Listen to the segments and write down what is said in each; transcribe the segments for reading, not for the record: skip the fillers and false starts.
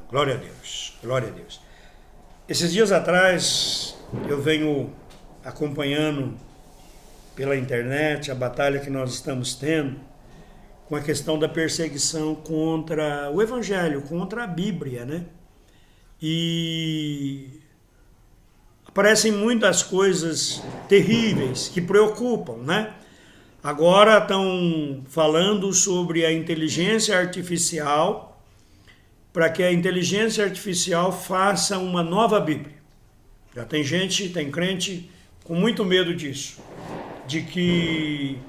Glória a Deus, glória a Deus. Esses dias atrás eu venho acompanhando pela internet a batalha que nós estamos tendo com a questão da perseguição contra o Evangelho, contra a Bíblia, né? E aparecem muitas coisas terríveis que preocupam, né? Agora estão falando sobre a inteligência artificial, para que a inteligência artificial faça uma nova Bíblia. Já tem gente, tem crente com muito medo disso, de que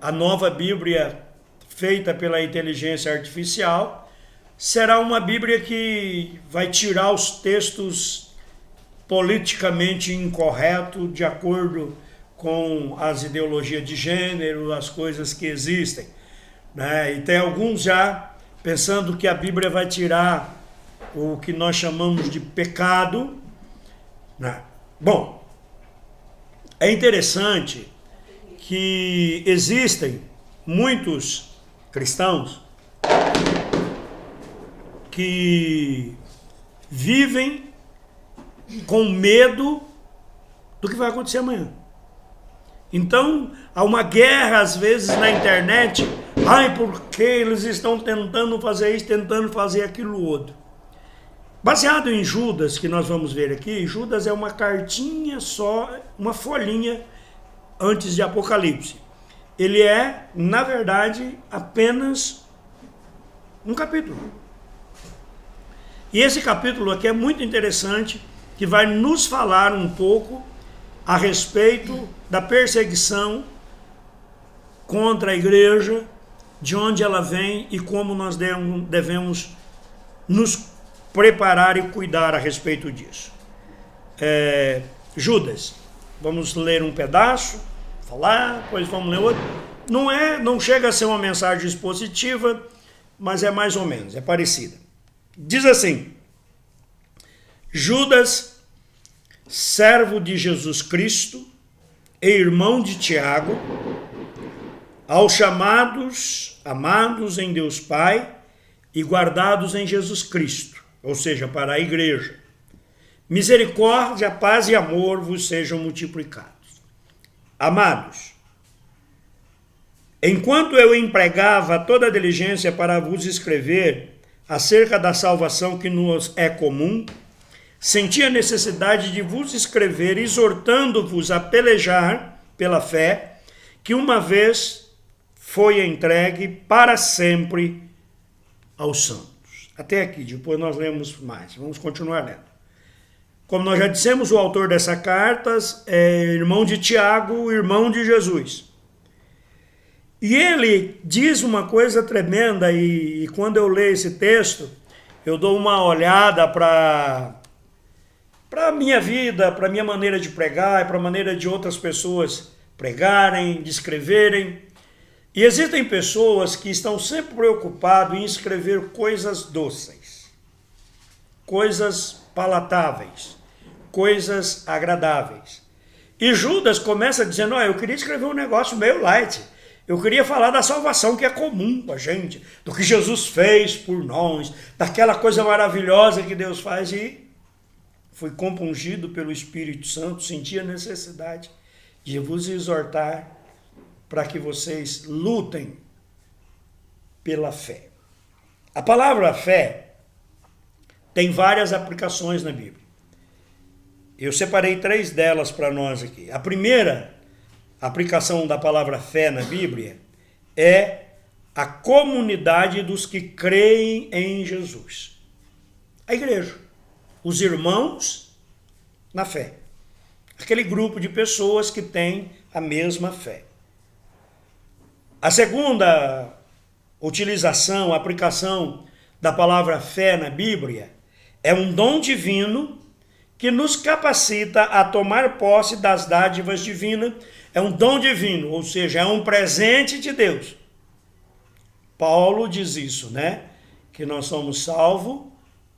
a nova Bíblia feita pela inteligência artificial será uma Bíblia que vai tirar os textos politicamente incorretos de acordo com as ideologias de gênero, as coisas que existem, né? E tem alguns já pensando que a Bíblia vai tirar o que nós chamamos de pecado, né? Bom, é interessante que existem muitos cristãos que vivem com medo do que vai acontecer amanhã. Então, há uma guerra às vezes na internet. Ai, porque eles estão tentando fazer isso, tentando fazer aquilo outro. Baseado em Judas, que nós vamos ver aqui, Judas é uma cartinha só, uma folhinha antes de Apocalipse. Ele é, na verdade, apenas um capítulo. E esse capítulo aqui é muito interessante, que vai nos falar um pouco a respeito da perseguição contra a igreja, de onde ela vem e como nós devemos nos preparar e cuidar a respeito disso. Judas, vamos ler um pedaço, falar, depois vamos ler outro. Não chega a ser uma mensagem expositiva, mas é mais ou menos, é parecida. Diz assim: Judas, servo de Jesus Cristo e irmão de Tiago, aos chamados, amados em Deus Pai e guardados em Jesus Cristo, ou seja, para a igreja. Misericórdia, paz e amor vos sejam multiplicados. Amados, enquanto eu empregava toda a diligência para vos escrever acerca da salvação que nos é comum, senti a necessidade de vos escrever, exortando-vos a pelejar pela fé, que uma vez foi entregue para sempre aos santos. Até aqui, depois nós lemos mais. Vamos continuar lendo. Como nós já dissemos, o autor dessa carta é irmão de Tiago, irmão de Jesus. E ele diz uma coisa tremenda, e quando eu leio esse texto, eu dou uma olhada para a minha vida, para a minha maneira de pregar, e para a maneira de outras pessoas pregarem, de escreverem. E existem pessoas que estão sempre preocupadas em escrever coisas doces, coisas palatáveis, coisas agradáveis. E Judas começa dizendo: eu queria escrever um negócio meio light. Eu queria falar da salvação que é comum com a gente, do que Jesus fez por nós, daquela coisa maravilhosa que Deus faz. E fui compungido pelo Espírito Santo, senti a necessidade de vos exortar para que vocês lutem pela fé. A palavra fé tem várias aplicações na Bíblia. Eu separei 3 delas para nós aqui. A primeira aplicação da palavra fé na Bíblia é a comunidade dos que creem em Jesus. A igreja, os irmãos na fé. Aquele grupo de pessoas que tem a mesma fé. A segunda utilização, aplicação da palavra fé na Bíblia é um dom divino que nos capacita a tomar posse das dádivas divinas. É um dom divino, ou seja, é um presente de Deus. Paulo diz isso, né? Que nós somos salvos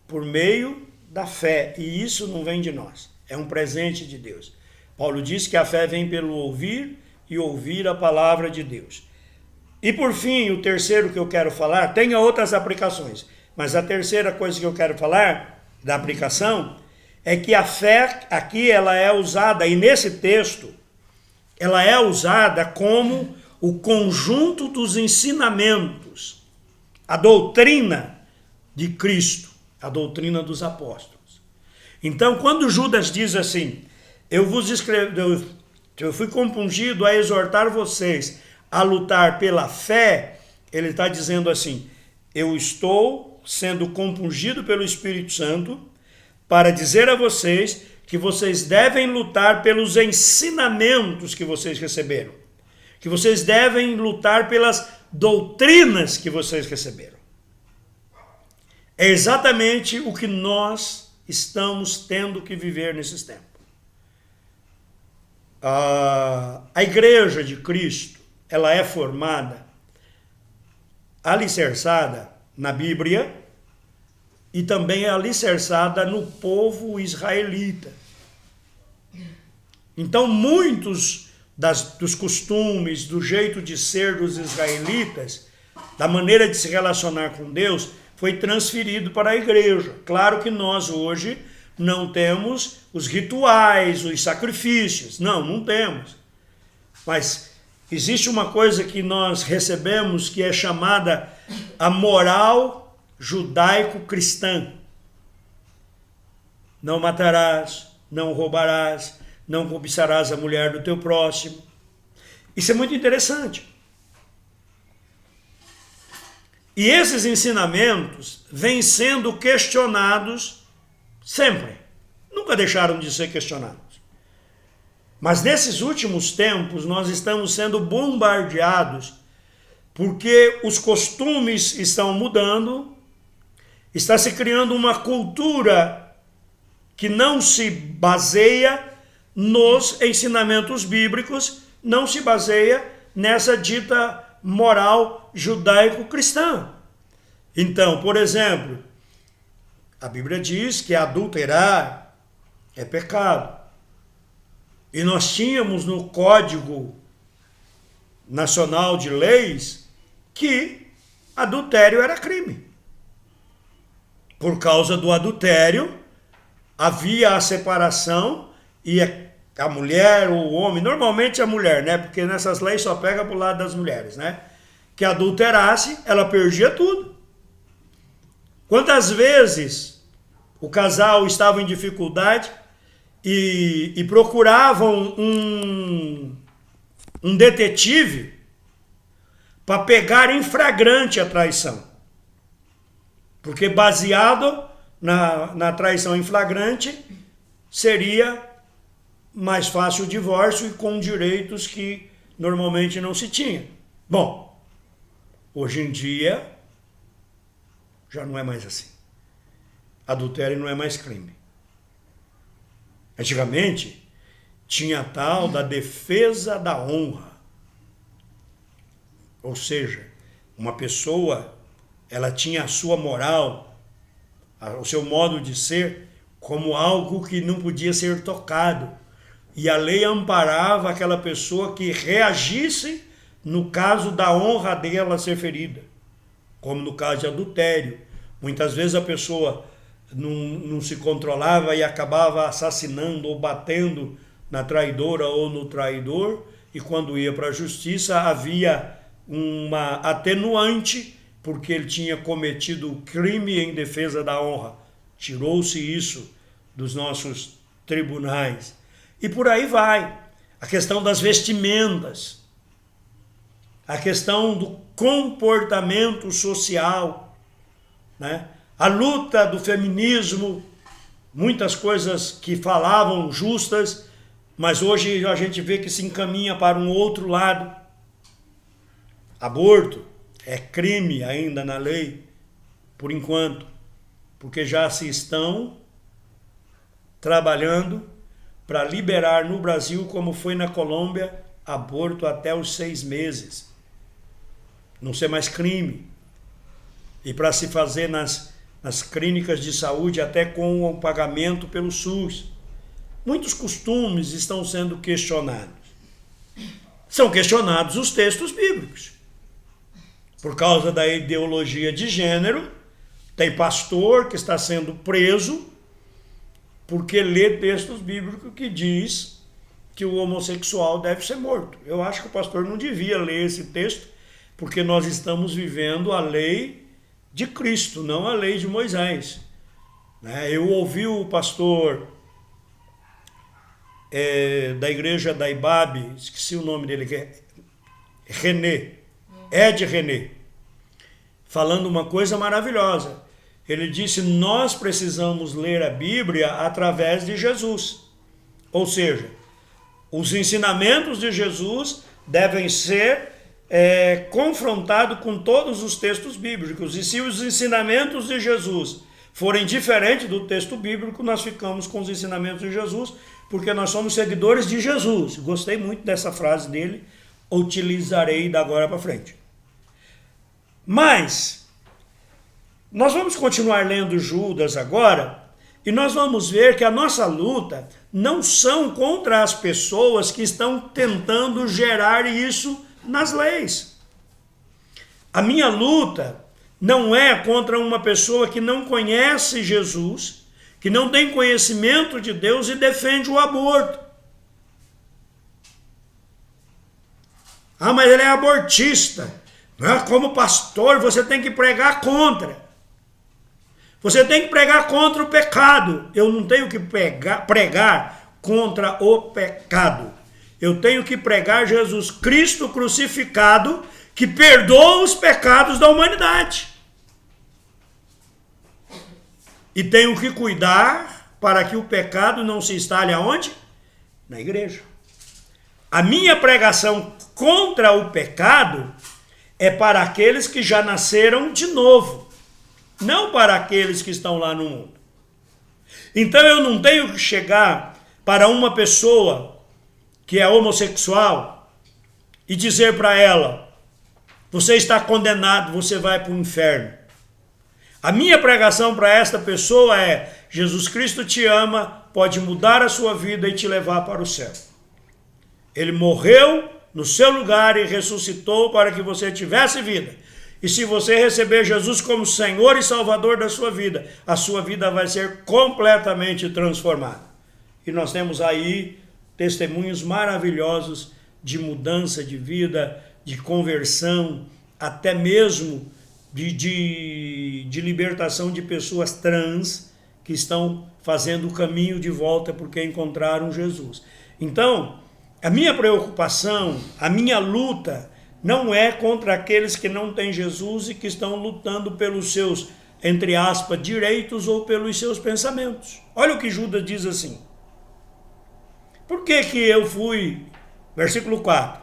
por meio da fé, e isso não vem de nós, é um presente de Deus. Paulo diz que a fé vem pelo ouvir e ouvir a palavra de Deus. E por fim, o terceiro que eu quero falar, tem outras aplicações, Mas a terceira coisa que eu quero falar da aplicação é que a fé aqui ela é usada, e nesse texto, ela é usada como o conjunto dos ensinamentos, a doutrina de Cristo, a doutrina dos apóstolos. Então, quando Judas diz assim, eu fui compungido a exortar vocês a lutar pela fé, ele está dizendo assim, eu estou sendo compungido pelo Espírito Santo para dizer a vocês que vocês devem lutar pelos ensinamentos que vocês receberam, que vocês devem lutar pelas doutrinas que vocês receberam. É exatamente o que nós estamos tendo que viver nesses tempos. A igreja de Cristo, ela é formada, alicerçada na Bíblia e também é alicerçada no povo israelita. Então, muitos dos costumes, do jeito de ser dos israelitas, da maneira de se relacionar com Deus, foi transferido para a igreja. Claro que nós hoje não temos os rituais, os sacrifícios. Não temos. Mas existe uma coisa que nós recebemos que é chamada a moral judaico-cristã. Não matarás, não roubarás, não cobiçarás a mulher do teu próximo. Isso é muito interessante. E esses ensinamentos vêm sendo questionados sempre. Nunca deixaram de ser questionados. Mas nesses últimos tempos nós estamos sendo bombardeados porque os costumes estão mudando, está se criando uma cultura que não se baseia nos ensinamentos bíblicos, não se baseia nessa dita moral judaico-cristã. Então, por exemplo, a Bíblia diz que adulterar é pecado. E nós tínhamos no Código Nacional de Leis que adultério era crime. Por causa do adultério, havia a separação e a mulher ou o homem, normalmente a mulher, né? Porque nessas leis só pega pro lado das mulheres, né? Que adulterasse, ela perdia tudo. Quantas vezes o casal estava em dificuldade e procuravam um detetive para pegar em flagrante a traição. Porque baseado na traição em flagrante, seria mais fácil o divórcio e com direitos que normalmente não se tinha. Bom, hoje em dia já não é mais assim. Adultério não é mais crime. Antigamente tinha a tal da defesa da honra. Ou seja, uma pessoa, ela tinha a sua moral, o seu modo de ser, como algo que não podia ser tocado. E a lei amparava aquela pessoa que reagisse no caso da honra dela ser ferida. Como no caso de adultério. Muitas vezes a pessoa não se controlava e acabava assassinando ou batendo na traidora ou no traidor. E quando ia para a justiça havia uma atenuante porque ele tinha cometido crime em defesa da honra. Tirou-se isso dos nossos tribunais. E por aí vai. A questão das vestimentas. A questão do comportamento social, né? A luta do feminismo, muitas coisas que falavam justas, mas hoje a gente vê que se encaminha para um outro lado. Aborto é crime ainda na lei, por enquanto, porque já se estão trabalhando para liberar no Brasil, como foi na Colômbia, aborto até os 6 meses. Não ser mais crime. E para se fazer nas clínicas de saúde, até com o pagamento pelo SUS. Muitos costumes estão sendo questionados. São questionados os textos bíblicos. Por causa da ideologia de gênero, Tem pastor que está sendo preso porque lê textos bíblicos que diz que o homossexual deve ser morto. Eu acho que o pastor não devia ler esse texto, porque nós estamos vivendo a lei de Cristo, não a lei de Moisés. Eu ouvi o pastor da igreja da Ibabe, esqueci o nome dele, que é Ed René, falando uma coisa maravilhosa. Ele disse: nós precisamos ler a Bíblia através de Jesus. Ou seja, os ensinamentos de Jesus devem ser confrontados com todos os textos bíblicos. E se os ensinamentos de Jesus forem diferentes do texto bíblico, nós ficamos com os ensinamentos de Jesus, porque nós somos seguidores de Jesus. Gostei muito dessa frase dele, utilizarei da agora para frente. Mas nós vamos continuar lendo Judas agora, e nós vamos ver que a nossa luta não são contra as pessoas que estão tentando gerar isso nas leis. A minha luta não é contra uma pessoa que não conhece Jesus, que não tem conhecimento de Deus e defende o aborto. Ah, mas ele é abortista. Como pastor, você tem que pregar contra. Você tem que pregar contra o pecado. Eu não tenho que pregar contra o pecado. Eu tenho que pregar Jesus Cristo crucificado, que perdoa os pecados da humanidade. E tenho que cuidar para que o pecado não se instale aonde? Na igreja. A minha pregação contra o pecado é para aqueles que já nasceram de novo, não para aqueles que estão lá no mundo. Então eu não tenho que chegar para uma pessoa que é homossexual e dizer para ela: você está condenado, você vai para o inferno. A minha pregação para esta pessoa é: Jesus Cristo te ama, pode mudar a sua vida e te levar para o céu. Ele morreu no seu lugar e ressuscitou para que você tivesse vida. E se você receber Jesus como Senhor e Salvador da sua vida, a sua vida vai ser completamente transformada. E nós temos aí testemunhos maravilhosos de mudança de vida, de conversão, até mesmo de libertação de pessoas trans que estão fazendo o caminho de volta porque encontraram Jesus. Então, a minha preocupação, a minha luta não é contra aqueles que não têm Jesus e que estão lutando pelos seus, entre aspas, direitos ou pelos seus pensamentos. Olha o que Judas diz assim. Por que eu fui, versículo 4,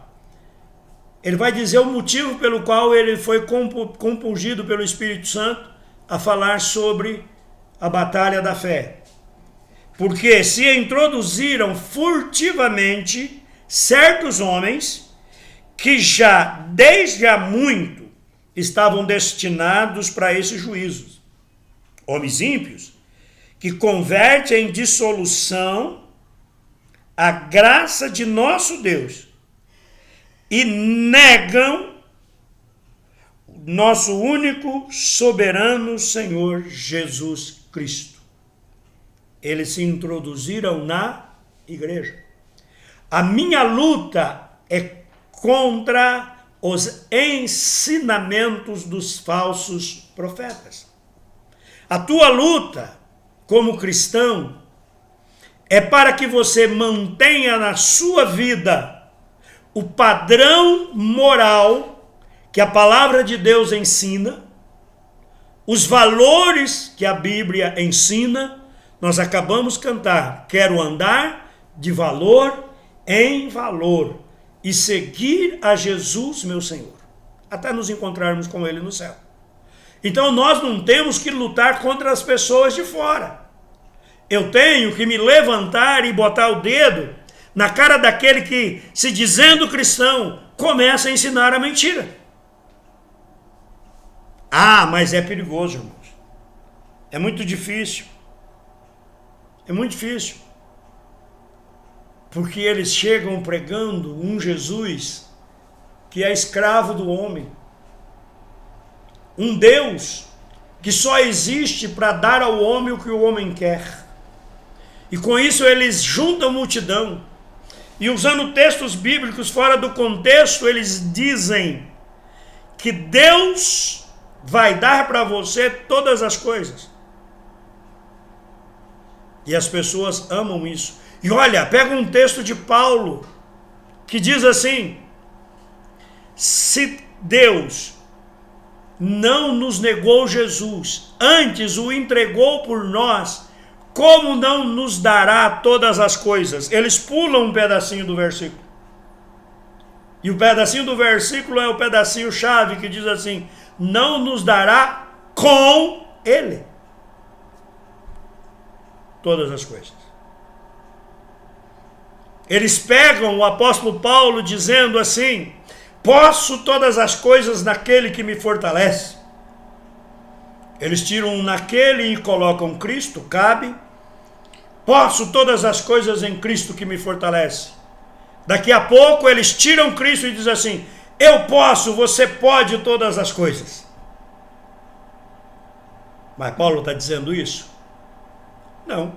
ele vai dizer o motivo pelo qual ele foi compungido pelo Espírito Santo a falar sobre a batalha da fé. Porque se introduziram furtivamente certos homens que já desde há muito estavam destinados para esses juízos. Homens ímpios que convertem em dissolução a graça de nosso Deus e negam nosso único soberano Senhor Jesus Cristo. Eles se introduziram na igreja. A minha luta é contra os ensinamentos dos falsos profetas. A tua luta como cristão é para que você mantenha na sua vida o padrão moral que a palavra de Deus ensina, os valores que a Bíblia ensina. Nós acabamos de cantar: quero andar de valor em valor e seguir a Jesus, meu Senhor, até nos encontrarmos com Ele no céu. Então nós não temos que lutar contra as pessoas de fora. Eu tenho que me levantar e botar o dedo na cara daquele que, se dizendo cristão, começa a ensinar a mentira. Ah, mas é perigoso, irmãos. É muito difícil. É muito difícil. Porque eles chegam pregando um Jesus que é escravo do homem. Um Deus que só existe para dar ao homem o que o homem quer. E com isso eles juntam multidão. E usando textos bíblicos fora do contexto, eles dizem que Deus vai dar para você todas as coisas. E as pessoas amam isso. E olha, pega um texto de Paulo, que diz assim: se Deus não nos negou Jesus, antes o entregou por nós, como não nos dará todas as coisas? Eles pulam um pedacinho do versículo. E o pedacinho do versículo é o pedacinho chave que diz assim: não nos dará com Ele todas as coisas. Eles pegam o apóstolo Paulo dizendo assim: posso todas as coisas naquele que me fortalece. Eles tiram naquele e colocam Cristo, cabe. Posso todas as coisas em Cristo que me fortalece. Daqui a pouco eles tiram Cristo e dizem assim: eu posso, você pode todas as coisas. Mas Paulo está dizendo isso? Não.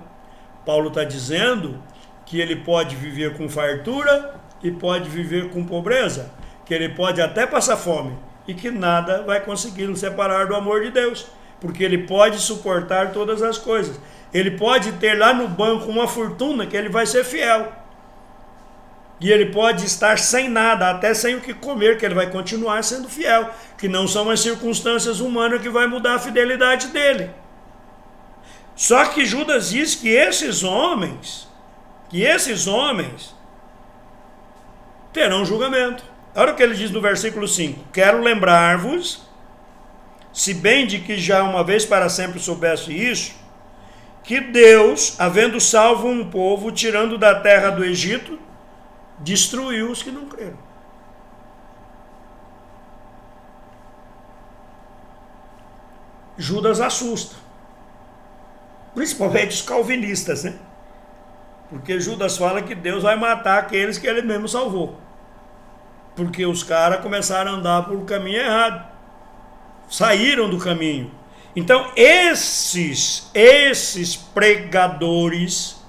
Paulo está dizendo que ele pode viver com fartura e pode viver com pobreza, que ele pode até passar fome e que nada vai conseguir nos separar do amor de Deus, porque ele pode suportar todas as coisas. Ele pode ter lá no banco uma fortuna que ele vai ser fiel. E ele pode estar sem nada, até sem o que comer, que ele vai continuar sendo fiel, que não são as circunstâncias humanas que vai mudar a fidelidade dele. Só que Judas diz que esses homens terão julgamento. Olha o que ele diz no versículo 5: quero lembrar-vos, se bem de que já uma vez para sempre soubesse isso, que Deus, havendo salvo um povo, tirando da terra do Egito, destruiu os que não creram. Judas assusta, principalmente os calvinistas, né? Porque Judas fala que Deus vai matar aqueles que ele mesmo salvou, porque os caras começaram a andar por caminho errado, saíram do caminho. Então esses pregadores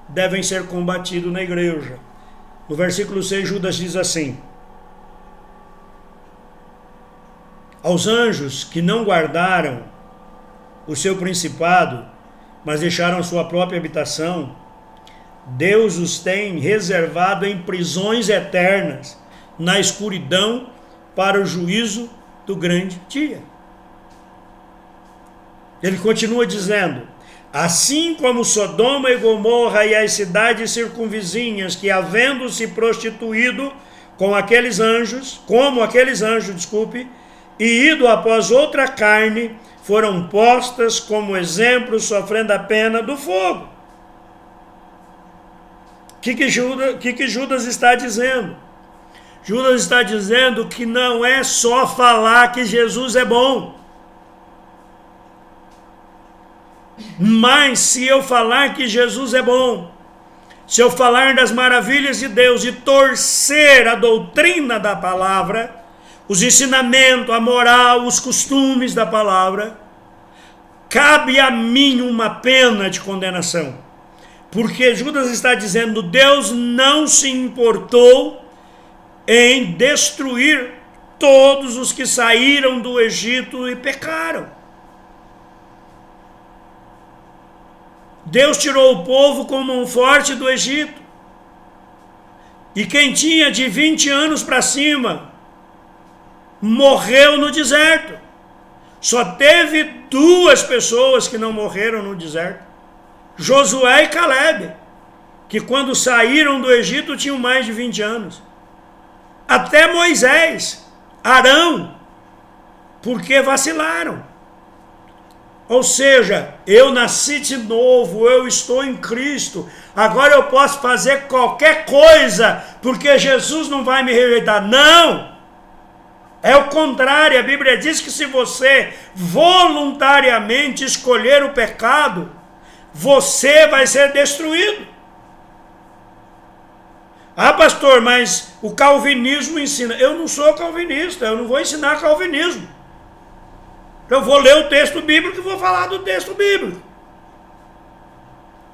devem ser combatidos na igreja. No versículo 6, Judas diz assim: aos anjos que não guardaram o seu principado, mas deixaram sua própria habitação, Deus os tem reservado em prisões eternas, na escuridão, para o juízo do grande dia. Ele continua dizendo: assim como Sodoma e Gomorra e as cidades circunvizinhas, que havendo se prostituído como aqueles anjos, e ido após outra carne, foram postas como exemplo, sofrendo a pena do fogo. O que Judas está dizendo? Judas está dizendo que não é só falar que Jesus é bom. Mas se eu falar que Jesus é bom, se eu falar das maravilhas de Deus e torcer a doutrina da palavra, os ensinamentos, a moral, os costumes da palavra, cabe a mim uma pena de condenação. Porque Judas está dizendo: Deus não se importou em destruir todos os que saíram do Egito e pecaram. Deus tirou o povo com mão forte do Egito. E quem tinha de 20 anos para cima morreu no deserto. Só teve 2 pessoas que não morreram no deserto: Josué e Caleb, que quando saíram do Egito tinham mais de 20 anos. Até Moisés, Arão, porque vacilaram. Ou seja, eu nasci de novo, eu estou em Cristo, agora eu posso fazer qualquer coisa, porque Jesus não vai me rejeitar. Não! É o contrário, a Bíblia diz que se você voluntariamente escolher o pecado, você vai ser destruído. Ah, pastor, mas o calvinismo ensina. Eu não sou calvinista, eu não vou ensinar calvinismo. Eu vou ler o texto bíblico e vou falar do texto bíblico.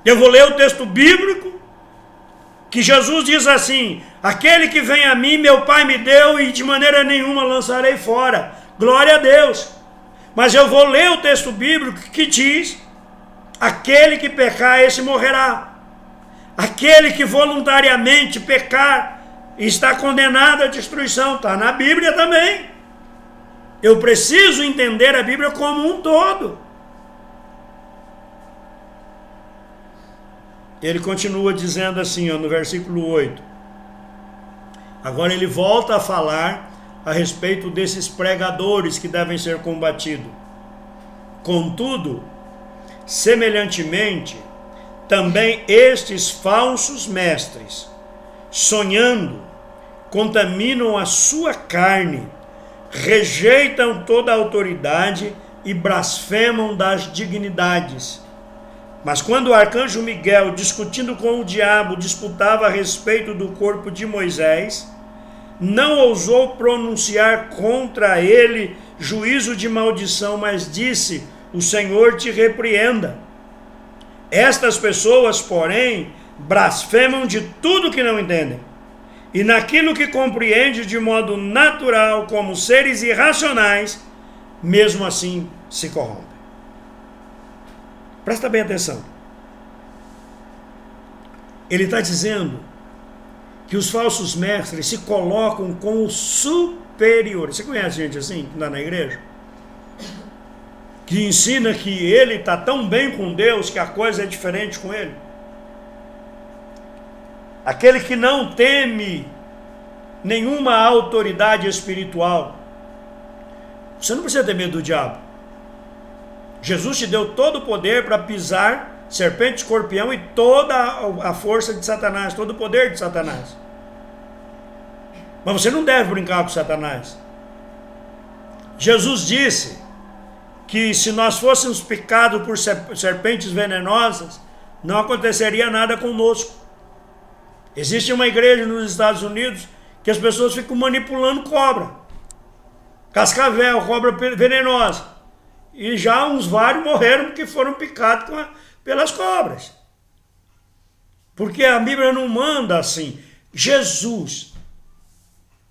Eu vou ler o texto bíblico que Jesus diz assim: aquele que vem a mim, meu Pai me deu e de maneira nenhuma lançarei fora. Glória a Deus. Mas eu vou ler o texto bíblico que diz: aquele que pecar, esse morrerá. Aquele que voluntariamente pecar está condenado à destruição. Está na Bíblia também. Eu preciso entender a Bíblia como um todo. Ele continua dizendo assim, no versículo 8. Agora ele volta a falar a respeito desses pregadores que devem ser combatidos. Contudo, semelhantemente, também estes falsos mestres, sonhando, contaminam a sua carne, rejeitam toda a autoridade e blasfemam das dignidades. Mas quando o arcanjo Miguel, discutindo com o diabo, disputava a respeito do corpo de Moisés, não ousou pronunciar contra ele juízo de maldição, mas disse: o Senhor te repreenda. Estas pessoas, porém, blasfemam de tudo que não entendem, e naquilo que compreende de modo natural, como seres irracionais, mesmo assim se corrompem. Presta bem atenção. Ele está dizendo que os falsos mestres se colocam com os superiores. Você conhece gente assim, que está na igreja? Que ensina que ele está tão bem com Deus que a coisa é diferente com ele. Aquele que não teme nenhuma autoridade espiritual. Você não precisa ter medo do diabo. Jesus te deu todo o poder para pisar serpente, escorpião e toda a força de Satanás, todo o poder de Satanás. Mas você não deve brincar com Satanás. Jesus disse que se nós fôssemos picados por serpentes venenosas, não aconteceria nada conosco. Existe uma igreja nos Estados Unidos que as pessoas ficam manipulando cobra, cascavel, cobra venenosa. E já uns vários morreram porque foram picados pelas cobras. Porque a Bíblia não manda assim. Jesus,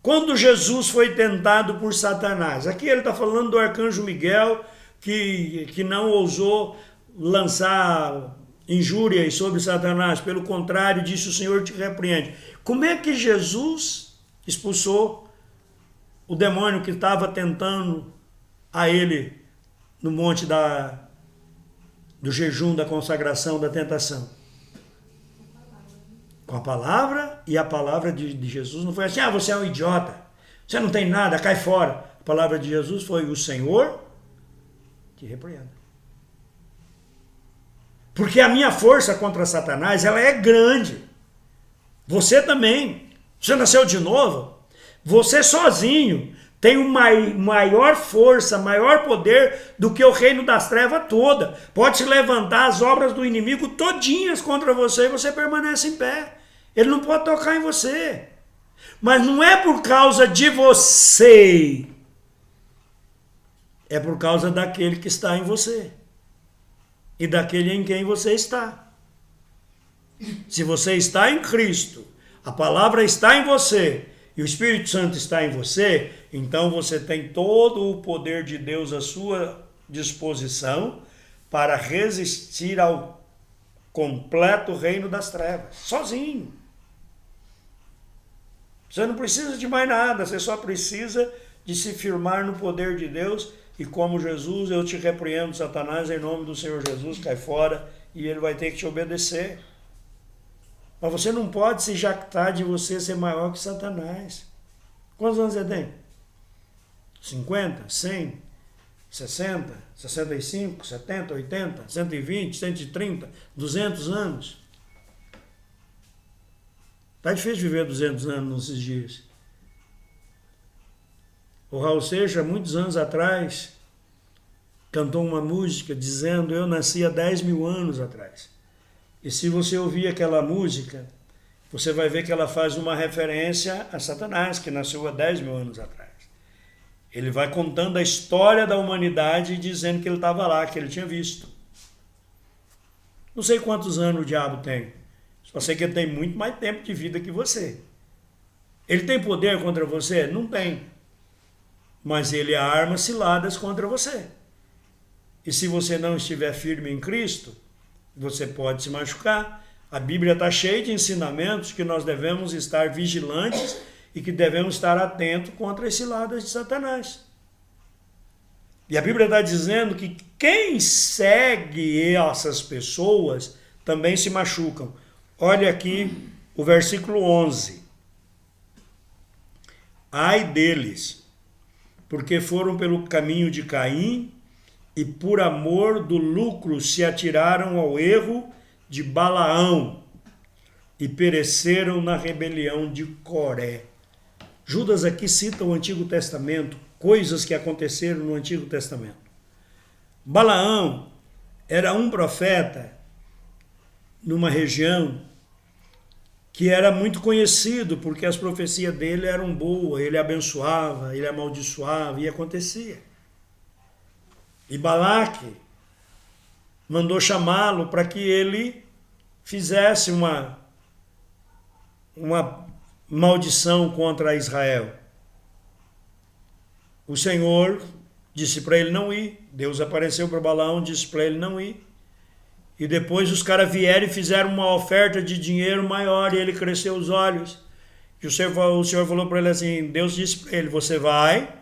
quando Jesus foi tentado por Satanás, aqui ele está falando do arcanjo Miguel, que não ousou lançar injúrias sobre Satanás, pelo contrário, disse: o Senhor te repreende. Como é que Jesus expulsou o demônio que estava tentando a ele no monte do jejum, da consagração, da tentação? Com a palavra, e a palavra de Jesus não foi assim: ah, você é um idiota, você não tem nada, cai fora. A palavra de Jesus foi: o Senhor te repreenda. Porque a minha força contra Satanás, ela é grande. Você também. Você nasceu de novo. Você sozinho tem uma maior força, maior poder do que o reino das trevas toda. Pode se levantar as obras do inimigo todinhas contra você e você permanece em pé. Ele não pode tocar em você. Mas não é por causa de você. É por causa daquele que está em você. E daquele em quem você está. Se você está em Cristo, a palavra está em você, e o Espírito Santo está em você, então você tem todo o poder de Deus à sua disposição para resistir ao completo reino das trevas, sozinho. Você não precisa de mais nada, você só precisa de se firmar no poder de Deus. E como Jesus, eu te repreendo, Satanás, em nome do Senhor Jesus, cai fora, e ele vai ter que te obedecer. Mas você não pode se jactar de você ser maior que Satanás. Quantos anos você tem? 50, 100, 60, 65, 70, 80, 120, 130, 200 anos? Está difícil viver 200 anos nesses dias. O Raul Seixas, muitos anos atrás, cantou uma música dizendo: eu nasci há 10 mil anos atrás. E se você ouvir aquela música, você vai ver que ela faz uma referência a Satanás, que nasceu há 10 mil anos atrás. Ele vai contando a história da humanidade e dizendo que ele estava lá, que ele tinha visto. Não sei quantos anos o diabo tem. Só sei que ele tem muito mais tempo de vida que você. Ele tem poder contra você? Não tem. Mas ele arma ciladas contra você. E se você não estiver firme em Cristo, você pode se machucar. A Bíblia está cheia de ensinamentos que nós devemos estar vigilantes e que devemos estar atentos contra as ciladas de Satanás. E a Bíblia está dizendo que quem segue essas pessoas também se machucam. Olha aqui o versículo 11. Ai deles, porque foram pelo caminho de Caim e por amor do lucro se atiraram ao erro de Balaão e pereceram na rebelião de Coré. Judas aqui cita o Antigo Testamento, coisas que aconteceram no Antigo Testamento. Balaão era um profeta numa região que era muito conhecido, porque as profecias dele eram boas, ele abençoava, ele amaldiçoava, e acontecia. E Balaque mandou chamá-lo para que ele fizesse uma maldição contra Israel. O Senhor disse para ele não ir. Deus apareceu para Balaão, disse para ele não ir. E depois os caras vieram e fizeram uma oferta de dinheiro maior e ele cresceu os olhos. E o Senhor falou para ele assim, Deus disse para ele, você vai,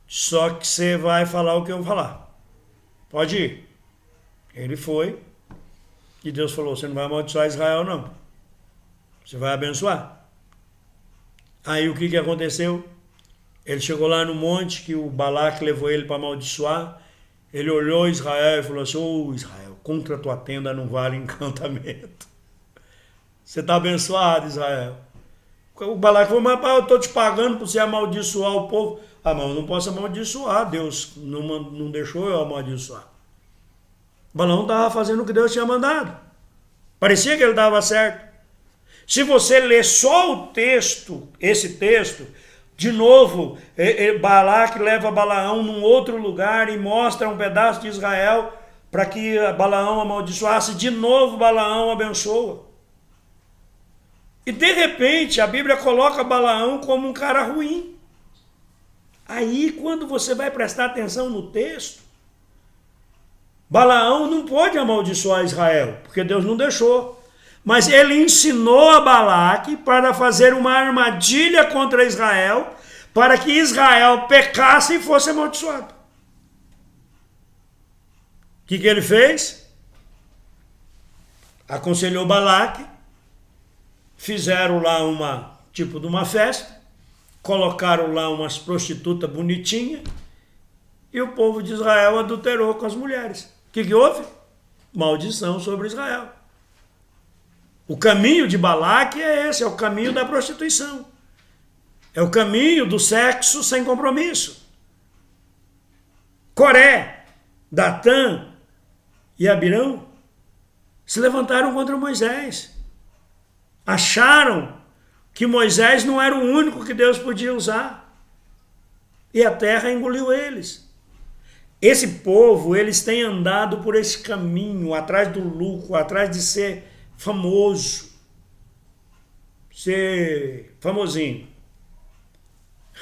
só que você vai falar o que eu vou falar. Pode ir. Ele foi e Deus falou, você não vai amaldiçoar Israel não. Você vai abençoar. Aí o que aconteceu? Ele chegou lá no monte que o Balaque levou ele para amaldiçoar. Ele olhou Israel e falou assim, ô Israel, contra a tua tenda não vale encantamento. Você está abençoado, Israel. O Balaque falou, mas eu estou te pagando para você amaldiçoar o povo. Ah, mas eu não posso amaldiçoar, Deus não deixou eu amaldiçoar. Balaão estava fazendo o que Deus tinha mandado. Parecia que ele estava certo. Se você ler só o texto, esse texto, de novo, Balaque leva Balaão num outro lugar e mostra um pedaço de Israel para que Balaão amaldiçoasse. De novo, Balaão abençoa. E de repente, a Bíblia coloca Balaão como um cara ruim. Aí, quando você vai prestar atenção no texto, Balaão não pode amaldiçoar Israel, porque Deus não deixou. Mas ele ensinou a Balaque para fazer uma armadilha contra Israel, para que Israel pecasse e fosse amaldiçoado. O que ele fez? Aconselhou Balaque, fizeram lá uma tipo de uma festa, colocaram lá umas prostitutas bonitinhas e o povo de Israel adulterou com as mulheres. O que houve? Maldição sobre Israel. O caminho de Balaque é esse, é o caminho da prostituição. É o caminho do sexo sem compromisso. Coré, Datã e Abirão se levantaram contra Moisés. Acharam que Moisés não era o único que Deus podia usar. E a terra engoliu eles. Esse povo, eles têm andado por esse caminho, atrás do lucro, atrás de ser famoso, ser famosinho.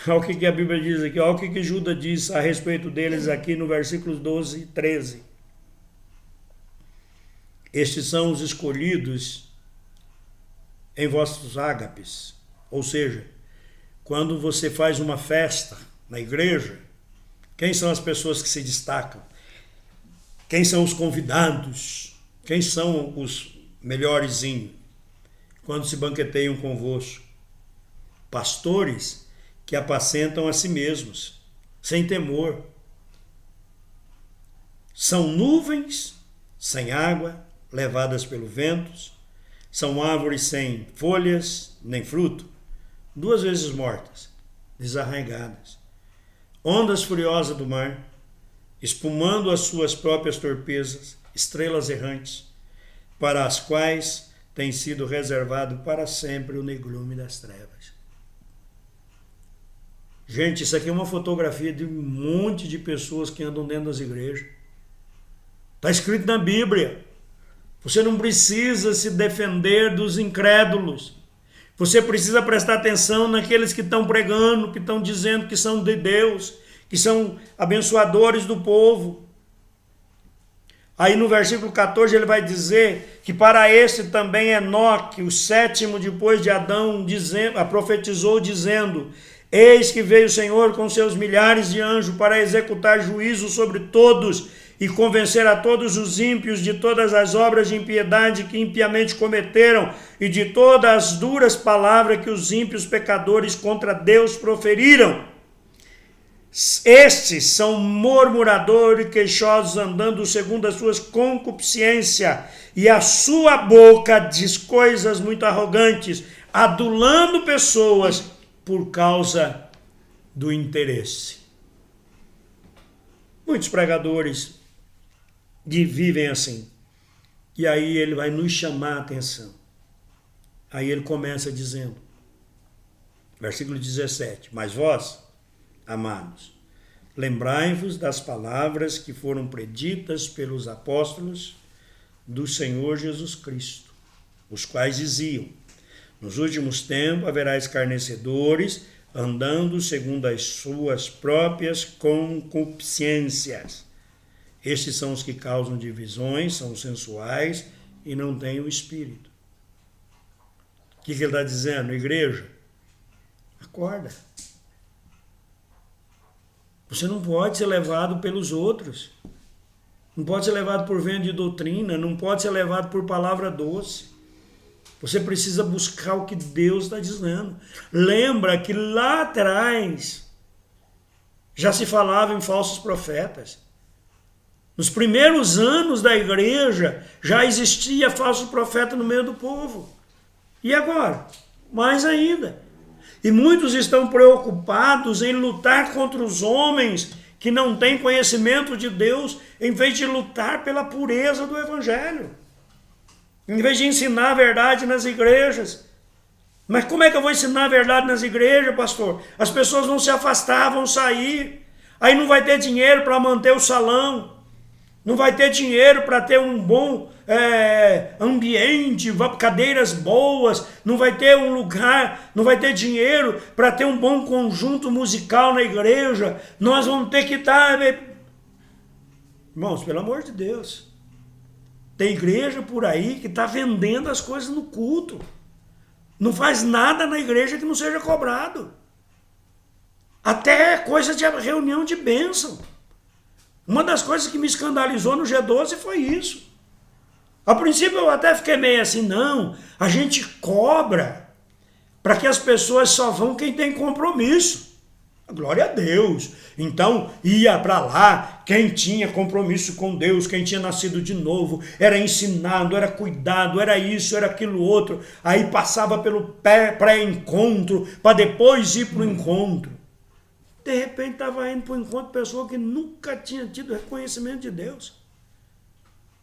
Olha o que a Bíblia diz aqui, olha o que Judas diz a respeito deles aqui no versículos 12 e 13. Estes são os escolhidos em vossos ágapes, ou seja, quando você faz uma festa na igreja, quem são as pessoas que se destacam? Quem são os convidados? Quem são os melhorzinhos? Quando se banqueteiam convosco? Pastores que apacentam a si mesmos, sem temor. São nuvens sem água, levadas pelo vento, são árvores sem folhas nem fruto, 2 vezes mortas, desarraigadas. Ondas furiosas do mar, espumando as suas próprias torpezas, estrelas errantes, para as quais tem sido reservado para sempre o negrume das trevas. Gente, isso aqui é uma fotografia de um monte de pessoas que andam dentro das igrejas. Está escrito na Bíblia. Você não precisa se defender dos incrédulos. Você precisa prestar atenção naqueles que estão pregando, que estão dizendo que são de Deus, que são abençoadores do povo. Aí no versículo 14 ele vai dizer que para este também Enoque, o sétimo depois de Adão, profetizou dizendo: eis que veio o Senhor com seus milhares de anjos para executar juízo sobre todos e convencer a todos os ímpios de todas as obras de impiedade que impiamente cometeram e de todas as duras palavras que os ímpios pecadores contra Deus proferiram. Estes são murmuradores e queixosos, andando segundo as suas concupiscências, e a sua boca diz coisas muito arrogantes, adulando pessoas por causa do interesse. Muitos pregadores vivem assim. E aí ele vai nos chamar a atenção. Aí ele começa dizendo, versículo 17, mas vós, amados, lembrai-vos das palavras que foram preditas pelos apóstolos do Senhor Jesus Cristo, os quais diziam: nos últimos tempos haverá escarnecedores, andando segundo as suas próprias concupiscências. Estes são os que causam divisões, são sensuais e não têm o Espírito. O que ele está dizendo, igreja? Acorda. Você não pode ser levado pelos outros. Não pode ser levado por vento de doutrina, não pode ser levado por palavra doce. Você precisa buscar o que Deus está dizendo. Lembra que lá atrás já se falava em falsos profetas. Nos primeiros anos da igreja já existia falso profeta no meio do povo. E agora? Mais ainda. E muitos estão preocupados em lutar contra os homens que não têm conhecimento de Deus, em vez de lutar pela pureza do Evangelho. Em vez de ensinar a verdade nas igrejas. Mas como é que eu vou ensinar a verdade nas igrejas, pastor? As pessoas vão se afastar, vão sair. Aí não vai ter dinheiro para manter o salão. Não vai ter dinheiro para ter um bom ambiente, cadeiras boas. Não vai ter um lugar, não vai ter dinheiro para ter um bom conjunto musical na igreja. Nós vamos ter que estar... Irmãos, pelo amor de Deus. Tem igreja por aí que está vendendo as coisas no culto. Não faz nada na igreja que não seja cobrado. Até coisa de reunião de bênção. Uma das coisas que me escandalizou no G12 foi isso. A princípio eu até fiquei meio assim, não, a gente cobra para que as pessoas só vão quem tem compromisso. Glória a Deus. Então ia para lá quem tinha compromisso com Deus, quem tinha nascido de novo, era ensinado, era cuidado, era isso, era aquilo outro. Aí passava pelo pré-encontro para depois ir para o encontro. De repente estava indo para o encontro de pessoa que nunca tinha tido reconhecimento de Deus.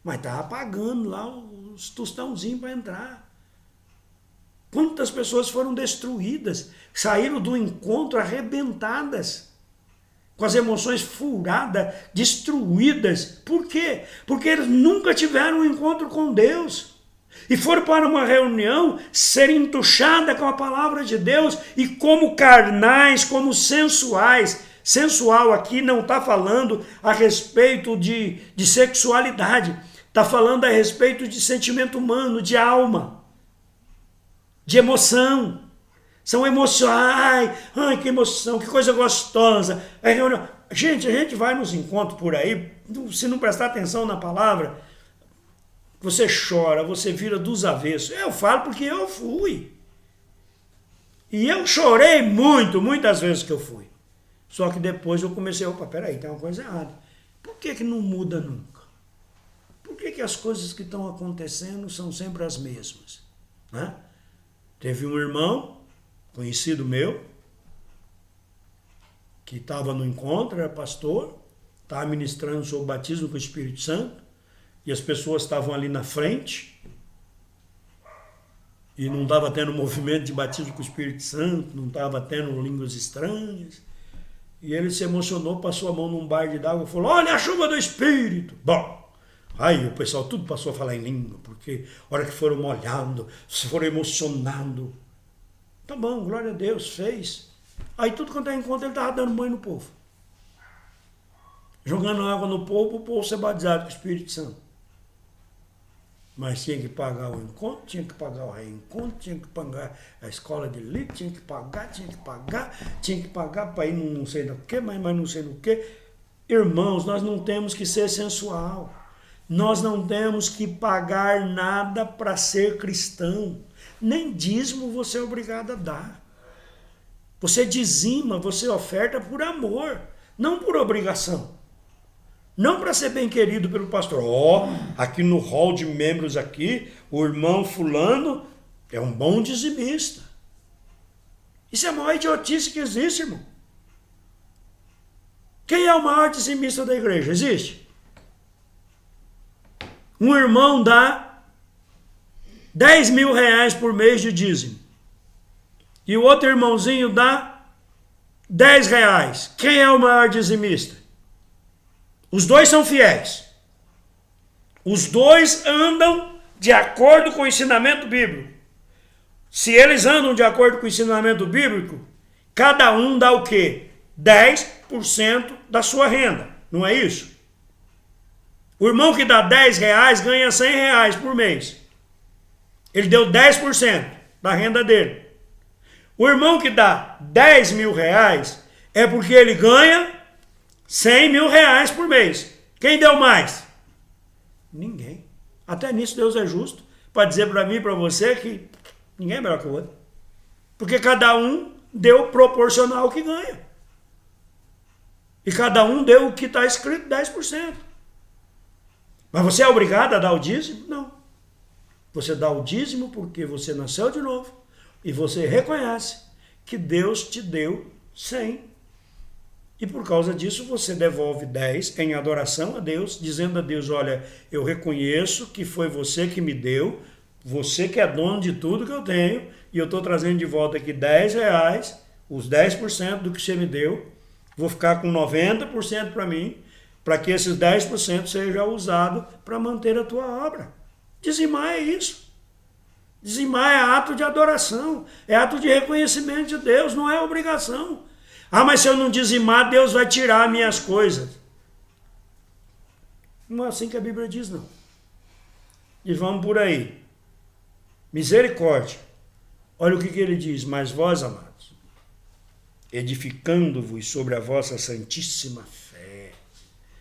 Mas estava pagando lá os tostãozinhos para entrar. Quantas pessoas foram destruídas, saíram do encontro arrebentadas, com as emoções furadas, destruídas. Por quê? Porque eles nunca tiveram um encontro com Deus. E foram para uma reunião ser entuchada com a palavra de Deus e como carnais, como sensuais. Sensual aqui não está falando a respeito de sexualidade. Está falando a respeito de sentimento humano, de alma, de emoção. São emoções. Ai, que emoção, que coisa gostosa. É reunião. Gente, a gente vai nos encontros por aí, se não prestar atenção na palavra... Você chora, você vira dos avessos. Eu falo porque eu fui. E eu chorei muitas vezes que eu fui. Só que depois eu comecei, peraí, tem uma coisa errada. Por que não muda nunca? Por que as coisas que estão acontecendo são sempre as mesmas? Né? Teve um irmão, conhecido meu, que estava no encontro, era pastor, estava ministrando sobre o batismo com o Espírito Santo. E as pessoas estavam ali na frente e não estava tendo movimento de batismo com o Espírito Santo, não estava tendo línguas estranhas. E ele se emocionou, passou a mão num balde d'água e falou, olha a chuva do Espírito. Bom, aí o pessoal tudo passou a falar em língua, porque a hora que foram molhando, se foram emocionando. Tá bom, glória a Deus, fez. Aí tudo quanto é encontro ele estava dando banho no povo. Jogando água no povo, para o povo ser batizado com o Espírito Santo. Mas tinha que pagar o encontro, tinha que pagar o reencontro, tinha que pagar a escola de elite, tinha que pagar para ir não sei no que, mas não sei no que. Irmãos, nós não temos que ser sensual. Nós não temos que pagar nada para ser cristão. Nem dízimo você é obrigado a dar. Você dizima, você oferta por amor, não por obrigação. Não para ser bem querido pelo pastor. Aqui no hall de membros aqui, o irmão fulano é um bom dizimista. Isso é a maior idiotice que existe, irmão. Quem é o maior dizimista da igreja? Existe? Um irmão dá 10 mil reais por mês de dízimo. E o outro irmãozinho dá 10 reais. Quem é o maior dizimista? Os dois são fiéis. Os dois andam de acordo com o ensinamento bíblico. Se eles andam de acordo com o ensinamento bíblico, cada um dá o quê? 10% da sua renda. Não é isso? O irmão que dá 10 reais ganha 100 reais por mês. Ele deu 10% da renda dele. O irmão que dá 10 mil reais é porque ele ganha 100 mil reais por mês. Quem deu mais? Ninguém. Até nisso Deus é justo para dizer para mim e para você que ninguém é melhor que o outro. Porque cada um deu proporcional ao que ganha. E cada um deu o que está escrito, 10%. Mas você é obrigado a dar o dízimo? Não. Você dá o dízimo porque você nasceu de novo e você reconhece que Deus te deu 100. E por causa disso você devolve 10 em adoração a Deus, dizendo a Deus, olha, eu reconheço que foi você que me deu, você que é dono de tudo que eu tenho, e eu estou trazendo de volta aqui 10 reais, os 10% do que você me deu, vou ficar com 90% para mim, para que esses 10% seja usado para manter a tua obra. Dizimar é isso. Dizimar é ato de adoração, é ato de reconhecimento de Deus, não é obrigação. Ah, mas se eu não dizimar, Deus vai tirar minhas coisas. Não é assim que a Bíblia diz, não. E vamos por aí. Misericórdia. Olha o que ele diz. Mas vós, amados, edificando-vos sobre a vossa santíssima fé.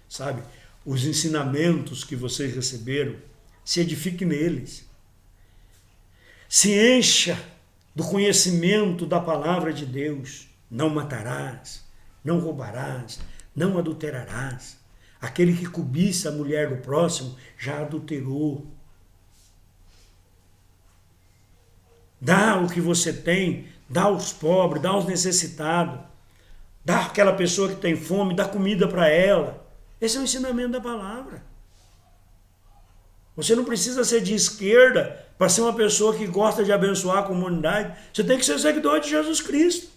Sabe? Os ensinamentos que vocês receberam, se edifique neles. Se encha do conhecimento da palavra de Deus. Não matarás, não roubarás, não adulterarás. Aquele que cobiça a mulher do próximo já adulterou. Dá o que você tem, dá aos pobres, dá aos necessitados. Dá àquela pessoa que tem fome, dá comida para ela. Esse é o ensinamento da palavra. Você não precisa ser de esquerda para ser uma pessoa que gosta de abençoar a comunidade. Você tem que ser seguidor de Jesus Cristo.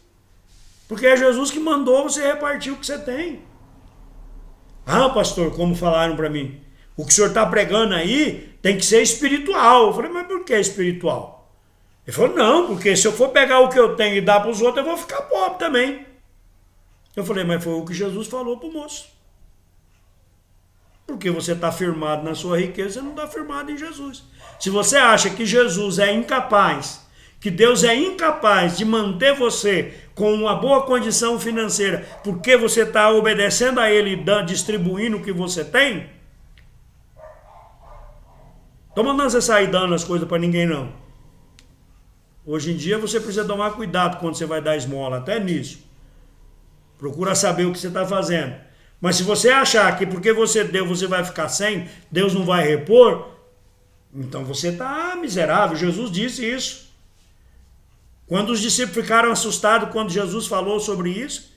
Porque é Jesus que mandou você repartir o que você tem. Ah, pastor, como falaram para mim, o que o senhor está pregando aí tem que ser espiritual. Eu falei, mas por que espiritual? Ele falou, não, porque se eu for pegar o que eu tenho e dar para os outros, eu vou ficar pobre também. Eu falei, mas foi o que Jesus falou para o moço. Porque você está firmado na sua riqueza, você não está firmado em Jesus. Se você acha que Jesus é incapaz, que Deus é incapaz de manter você com uma boa condição financeira, porque você está obedecendo a Ele e distribuindo o que você tem, estou mandando você sair dando as coisas para ninguém, não. Hoje em dia você precisa tomar cuidado quando você vai dar esmola, até nisso. Procura saber o que você está fazendo. Mas se você achar que porque você deu, você vai ficar sem, Deus não vai repor, então você está miserável. Jesus disse isso. Quando os discípulos ficaram assustados quando Jesus falou sobre isso,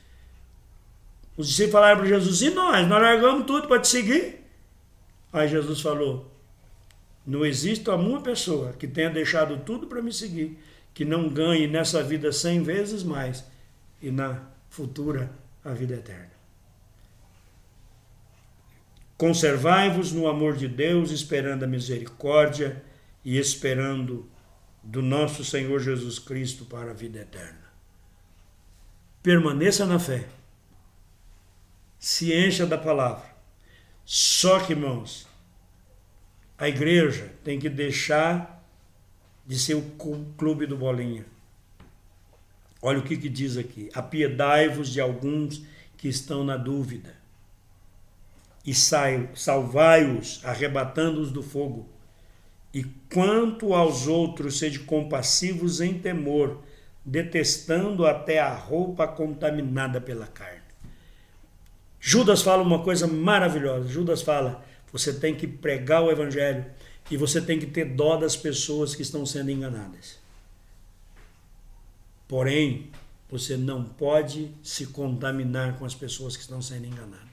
os discípulos falaram para Jesus, e nós largamos tudo para te seguir. Aí Jesus falou, não existe uma pessoa que tenha deixado tudo para me seguir, que não ganhe nessa vida 100 vezes mais, e na futura a vida eterna. Conservai-vos no amor de Deus, esperando a misericórdia e esperando do nosso Senhor Jesus Cristo para a vida eterna. Permaneça na fé. Se encha da palavra. Só que, irmãos, a igreja tem que deixar de ser o clube do bolinha. Olha o que diz aqui. Apiedai-vos de alguns que estão na dúvida e salvai-os, arrebatando-os do fogo. E quanto aos outros, sede compassivos em temor, detestando até a roupa contaminada pela carne. Judas fala uma coisa maravilhosa. Judas fala, você tem que pregar o evangelho e você tem que ter dó das pessoas que estão sendo enganadas. Porém, você não pode se contaminar com as pessoas que estão sendo enganadas.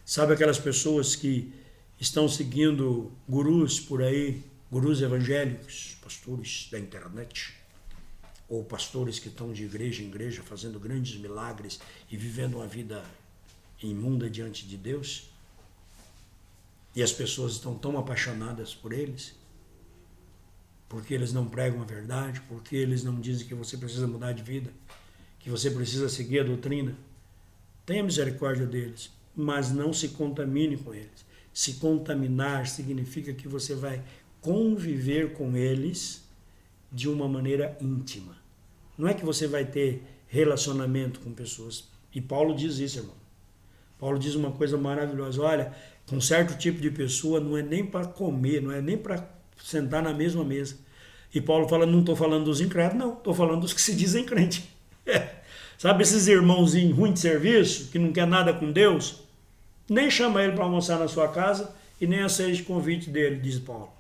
Sabe aquelas pessoas que estão seguindo gurus por aí, gurus evangélicos, pastores da internet, ou pastores que estão de igreja em igreja fazendo grandes milagres e vivendo uma vida imunda diante de Deus? E as pessoas estão tão apaixonadas por eles, porque eles não pregam a verdade, porque eles não dizem que você precisa mudar de vida, que você precisa seguir a doutrina. Tenha misericórdia deles, mas não se contamine com eles. Se contaminar significa que você vai conviver com eles de uma maneira íntima. Não é que você vai ter relacionamento com pessoas. E Paulo diz isso, irmão. Paulo diz uma coisa maravilhosa. Olha, com certo tipo de pessoa não é nem para comer, não é nem para sentar na mesma mesa. E Paulo fala, não estou falando dos incrédulos, não. Estou falando dos que se dizem crente. Sabe esses irmãozinhos ruins de serviço, que não quer nada com Deus? Nem chama ele para almoçar na sua casa e nem aceite o convite dele, diz Paulo.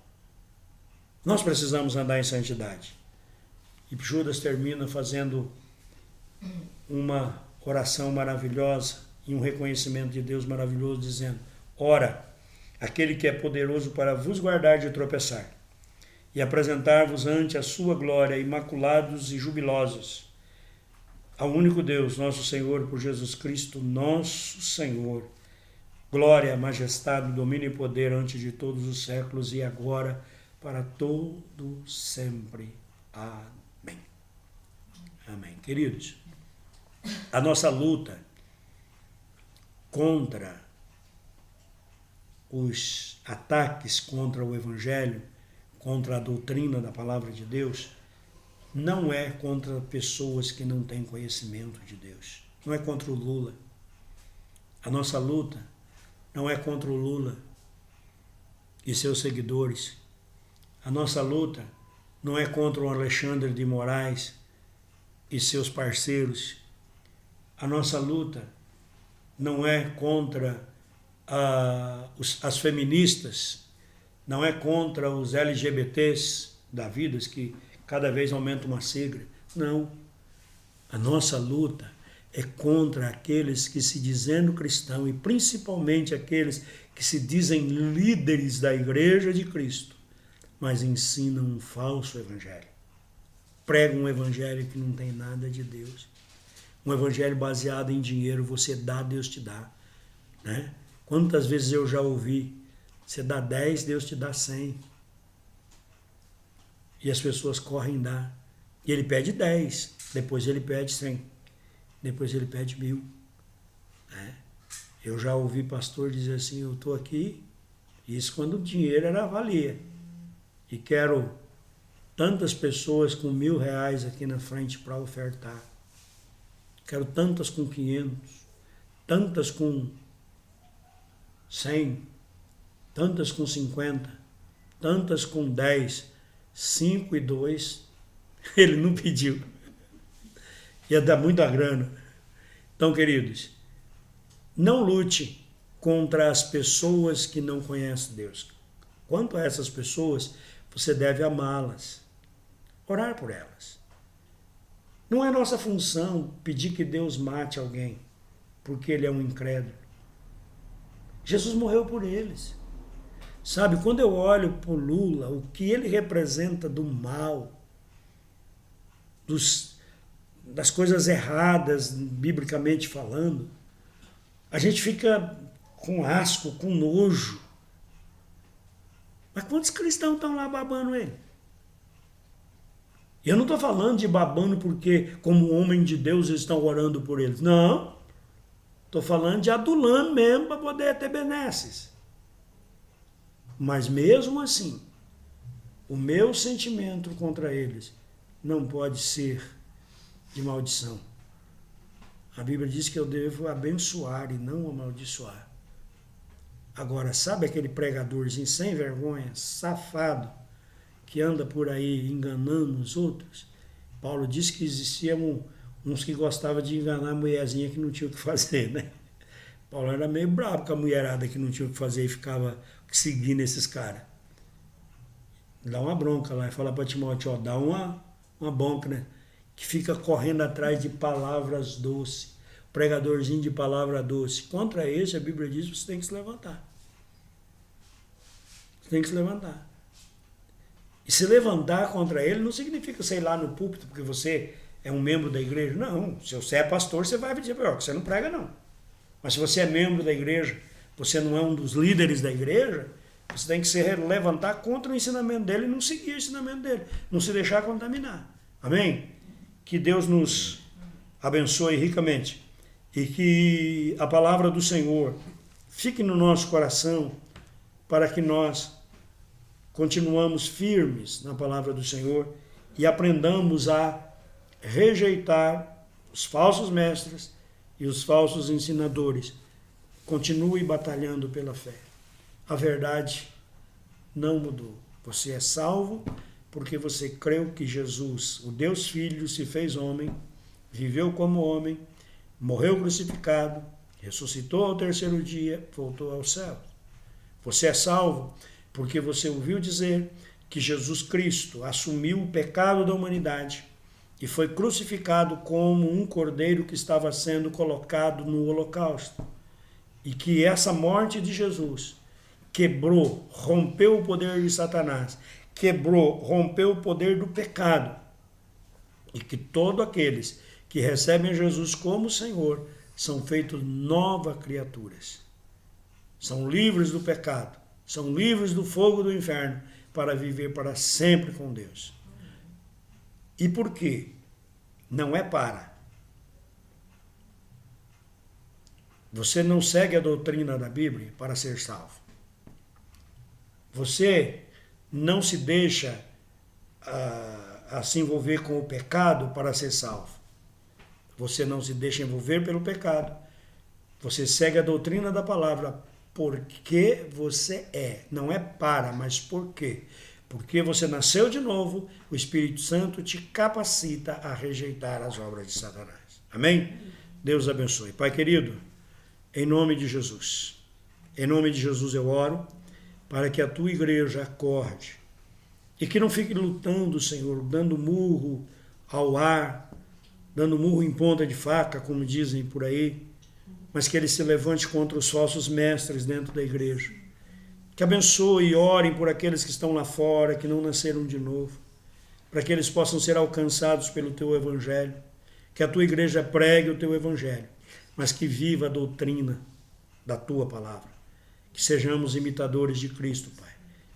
Nós precisamos andar em santidade. E Judas termina fazendo uma oração maravilhosa e um reconhecimento de Deus maravilhoso, dizendo, ora, aquele que é poderoso para vos guardar de tropeçar e apresentar-vos ante a sua glória, imaculados e jubilosos, ao único Deus, nosso Senhor, por Jesus Cristo, nosso Senhor, glória, majestade, domínio e poder antes de todos os séculos e agora para todo sempre. Amém. Amém. Queridos, a nossa luta contra os ataques contra o Evangelho, contra a doutrina da palavra de Deus, não é contra pessoas que não têm conhecimento de Deus. Não é contra o Lula. A nossa luta não é contra o Lula e seus seguidores. A nossa luta não é contra o Alexandre de Moraes e seus parceiros. A nossa luta não é contra as feministas, não é contra os LGBTs da vida, que cada vez aumenta uma sigla. Não. A nossa luta é contra aqueles que se dizendo cristão e principalmente aqueles que se dizem líderes da igreja de Cristo, mas ensinam um falso evangelho. Pregam um evangelho que não tem nada de Deus. Um evangelho baseado em dinheiro, você dá, Deus te dá. Né? Quantas vezes eu já ouvi, você dá 10, Deus te dá 100. E as pessoas correm dar. E ele pede 10, depois ele pede 100, depois ele pede 1000. Né? Eu já ouvi pastor dizer assim, eu estou aqui, isso quando o dinheiro era valia, e quero tantas pessoas com R$1.000 aqui na frente para ofertar. Quero tantas com 500, tantas com 100, tantas com 50, tantas com 10, 5 e 2, ele não pediu. Ia dar muita grana. Então, queridos, não lute contra as pessoas que não conhecem Deus. Quanto a essas pessoas, você deve amá-las, orar por elas. Não é nossa função pedir que Deus mate alguém, porque ele é um incrédulo. Jesus morreu por eles. Sabe, quando eu olho para o Lula, o que ele representa do mal, das coisas erradas, biblicamente falando, a gente fica com asco, com nojo. Mas quantos cristãos estão lá babando ele? Eu não estou falando de babando porque, como homem de Deus, eles estão orando por eles. Não. Estou falando de adulando mesmo para poder ter benesses. Mas mesmo assim, o meu sentimento contra eles não pode ser de maldição. A Bíblia diz que eu devo abençoar e não amaldiçoar. Agora, sabe aquele pregadorzinho sem vergonha, safado, que anda por aí enganando os outros? Paulo disse que existiam uns que gostavam de enganar a mulherzinha que não tinha o que fazer, né? Paulo era meio bravo com a mulherada que não tinha o que fazer e ficava seguindo esses caras. Dá uma bronca lá e fala para Timóteo, ó, dá uma bronca, né? Que fica correndo atrás de palavras doces. Pregadorzinho de palavra doce. Contra esse, a Bíblia diz que você tem que se levantar. Você tem que se levantar. E se levantar contra ele não significa você ir lá no púlpito porque você é um membro da igreja. Não, se você é pastor, você vai dizer, ó, você não prega não. Mas se você é membro da igreja, você não é um dos líderes da igreja, você tem que se levantar contra o ensinamento dele e não seguir o ensinamento dele. Não se deixar contaminar. Amém? Que Deus nos abençoe ricamente. E que a palavra do Senhor fique no nosso coração para que nós continuamos firmes na palavra do Senhor e aprendamos a rejeitar os falsos mestres e os falsos ensinadores. Continue batalhando pela fé. A verdade não mudou. Você é salvo porque você creu que Jesus, o Deus Filho, se fez homem, viveu como homem, morreu crucificado, ressuscitou ao terceiro dia, voltou ao céu. Você é salvo porque você ouviu dizer que Jesus Cristo assumiu o pecado da humanidade e foi crucificado como um cordeiro que estava sendo colocado no holocausto. E que essa morte de Jesus quebrou, rompeu o poder de Satanás, rompeu o poder do pecado. E que todos aqueles que recebem Jesus como Senhor são feitos novas criaturas. São livres do pecado, são livres do fogo do inferno para viver para sempre com Deus. E por quê? Não é para. Você não segue a doutrina da Bíblia para ser salvo. Você não se deixa a se envolver com o pecado para ser salvo. Você não se deixa envolver pelo pecado. Você segue a doutrina da palavra porque você é. Não é para, mas por quê? Porque você nasceu de novo, o Espírito Santo te capacita a rejeitar as obras de Satanás. Amém? Deus abençoe. Pai querido, em nome de Jesus eu oro para que a tua igreja acorde e que não fique lutando, Senhor, dando murro ao ar, dando murro em ponta de faca, como dizem por aí, mas que ele se levante contra os falsos mestres dentro da igreja. Que abençoe e orem por aqueles que estão lá fora, que não nasceram de novo, para que eles possam ser alcançados pelo teu evangelho, que a tua igreja pregue o teu evangelho, mas que viva a doutrina da tua palavra. Que sejamos imitadores de Cristo, Pai.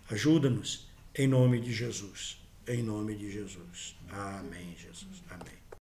Ajuda-nos em nome de Jesus. Em nome de Jesus. Amém, Jesus. Amém.